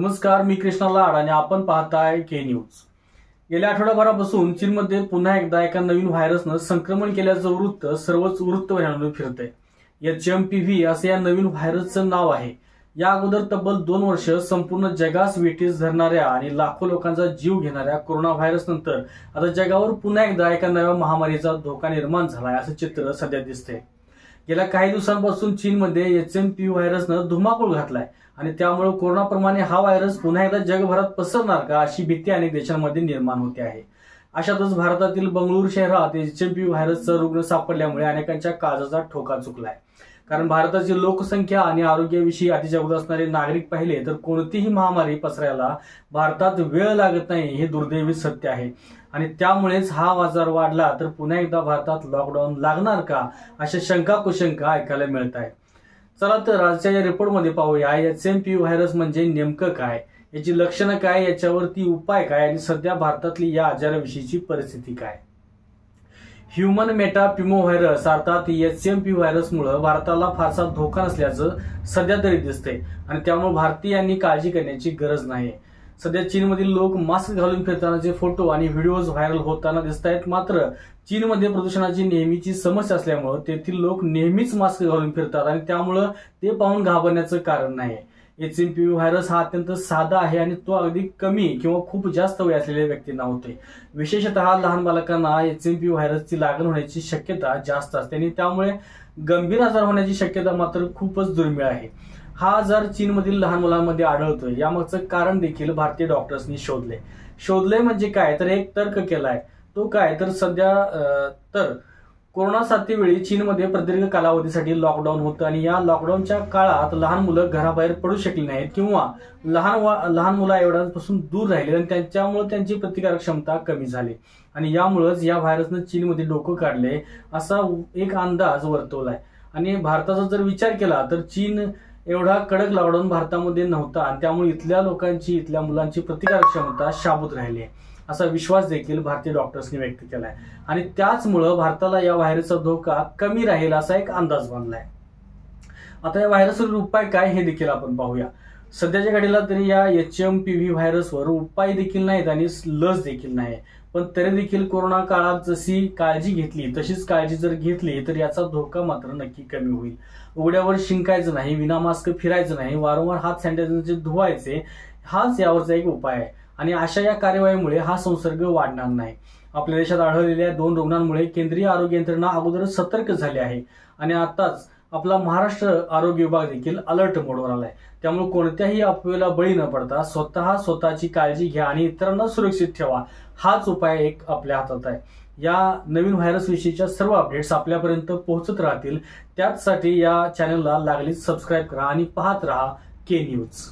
नमस्कार, मी कृष्णा लाड आणि आपण पाहताय के न्यूज। गेल्या आठवड्याभरापासून चीनमध्ये पुन्हा एकदा एका नवीन व्हायरसनं संक्रमण केल्याचं वृत्त सर्वच वृत्तवाहिन्यांवर फिरतंय। HMPV असे या नवीन व्हायरसचं नाव आहे। या अगोदर तब्बल 2 वर्ष संपूर्ण जगास वेठीस धरणाऱ्या आणि लाखो लोकांचा जीव घेणाऱ्या कोरोना व्हायरस नंतर आता जगावर पुन्हा एकदा एका नव्या महामारीचा धोका निर्माण झालाय असं चित्र सध्या दिसतंय। गेल्या काही दिवसांपासून चीनमध्ये HMPV व्हायरसनं धुमाकूळ घातलाय आणि त्यामुळे कोरोनाप्रमाणे हा व्हायरस पुन्हा एकदा जगभरात पसरणार का अशी भीती अनेक देशांमध्ये निर्माण होते आहे। अशातच भारतातील बंगळुरू शहरात HMPV व्हायरसचा रुग्ण सापडल्यामुळे अनेकांच्या काळजाचा ठोका चुकलाय। कारण भारताची लोकसंख्या आणि आरोग्याविषयी अतिजागृत असणारे नागरिक पाहिले तर कोणतीही महामारी पसरायला भारतात वेळ लागत नाही हे दुर्दैवी सत्य आहे। आणि त्यामुळेच हा आजार वाढला तर पुन्हा एकदा भारतात लॉकडाऊन लागणार का अशा शंका कुशंका ऐकायला मिळत आहेत। चला तर आजच्या या रिपोर्टमध्ये पाहूया HMPV व्हायरस म्हणजे नेमकं काय, याची लक्षणं काय, याच्यावरती उपाय काय आणि सध्या भारतातली या आजाराविषयीची परिस्थिती काय। ह्यूमन मेटापिमो व्हायरस अर्थात HMPV व्हायरसमुळे भारताला फारसा धोका नसल्याचं सध्या तरी दिसतंय आणि त्यामुळे भारतीयांनी काळजी करण्याची गरज नाही। सध्या चीनमधील लोक मास्क घालून फिरतानाचे फोटो आणि व्हिडिओज व्हायरल होताना दिसत आहेत। मात्र चीनमध्ये प्रदूषणाची नेहमीची समस्या असल्यामुळे तेथील लोक नेहमीच मास्क घालून फिरतात आणि त्यामुळे ते पाहून घाबरण्याचं कारण नाही। HMPV व्हायरस हा अत्यंत साधा आहे आणि तो अगदी कमी किंवा खूप जास्त वय असलेल्या व्यक्तींना होते। विशेषतः लहान बालकांना HMPV व्हायरसची लागण होण्याची शक्यता जास्त असते आणि त्यामुळे गंभीर आजार होण्याची शक्यता मात्र खूपच दुर्मिळ आहे। हा आजार चीनमधील लहान मुलांमध्ये आढळतोय, यामागचं कारण देखील भारतीय डॉक्टर्सनी शोधले म्हणजे काय तर एक तर्क केलाय। तो काय तर सध्या कोरोना साथीवेळी चीनमध्ये प्रदीर्घ कालावधीसाठी लॉकडाऊन होतं आणि या लॉकडाऊनच्या काळात लहान मुलं घराबाहेर पडू शकली नाहीत किंवा लहान मुलं एवढ्यांपासून दूर राहिले आणि त्याच्यामुळे त्यांची प्रतिकारक क्षमता कमी झाली आणि यामुळेच या व्हायरसनं चीनमध्ये डोकं काढले असा एक अंदाज वर्तवलाय। आणि भारताचा जर विचार केला तर चीन एवढा कडक लॉकडाऊन भारतामध्ये नव्हता आणि त्यामुळे इथल्या मुलांची प्रतिकारक क्षमता शाबूत राहिली असा विश्वास देखील भारतीय डॉक्टर्सनी व्यक्त केलाय आणि त्याचमुळे भारताला या व्हायरसचा धोका कमी राहील असा एक अंदाज बांधलाय। आता या व्हायरसवर उपाय काय हे देखील आपण पाहूया। सध्याच्या घडीला तरी या HMPV व्हायरसवर उपाय देखील नाहीत आणि लस देखील नाही, पण तरी देखील कोरोना काळात जशी काळजी घेतली तशीच काळजी जर घेतली तर याचा धोका मात्र नक्की कमी होईल। उघड्यावर शिंकायचं नाही, विना मास्क फिरायचं नाही, वारंवार हात सॅनिटायझरचे धुवायचे, हाच यावरचा एक उपाय आहे आणि अशा या कार्यवाहीमुळे हा संसर्ग वाढणार नाही। आपल्या देशात आढळलेल्या 2 रुग्णांमुळे केंद्रीय आरोग्य यंत्रणा अगोदरच सतर्क झाली आहे आणि आताच आपला महाराष्ट्र आरोग्य विभाग देखील अलर्ट मोडवर आलाय। त्यामुळे कोणत्याही अफवेला बळी न पडता स्वतःची काळजी घ्या आणि इतरांना सुरक्षित ठेवा, हाच उपाय एक आपल्या हातात आहे। या नवीन व्हायरस विषयीच्या सर्व अपडेट्स आपल्यापर्यंत पोहोचत राहतील, त्यासाठी या चॅनलला लागलीच सबस्क्राईब करा आणि पाहत राहा के न्यूज।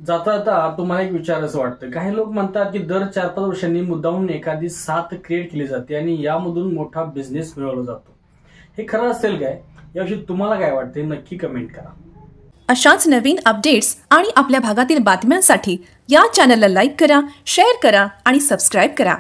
जाता तुम्हाला एक विचारायचं वाटतं, काही लोक म्हणतात की दर 4-5 वर्षांनी मुद्दामून एखादी साथ क्रिएट केली जाते आणि यामधून मोठा बिझनेस मिळवला जातो। हे खरं असेल काय, याविषयी तुम्हाला काय वाटते नक्की कमेंट करा। अशाच नवीन अपडेट्स आणि आपल्या भागातील बातम्यांसाठी या चॅनलला लाईक करा, शेअर करा आणि सबस्क्राईब करा।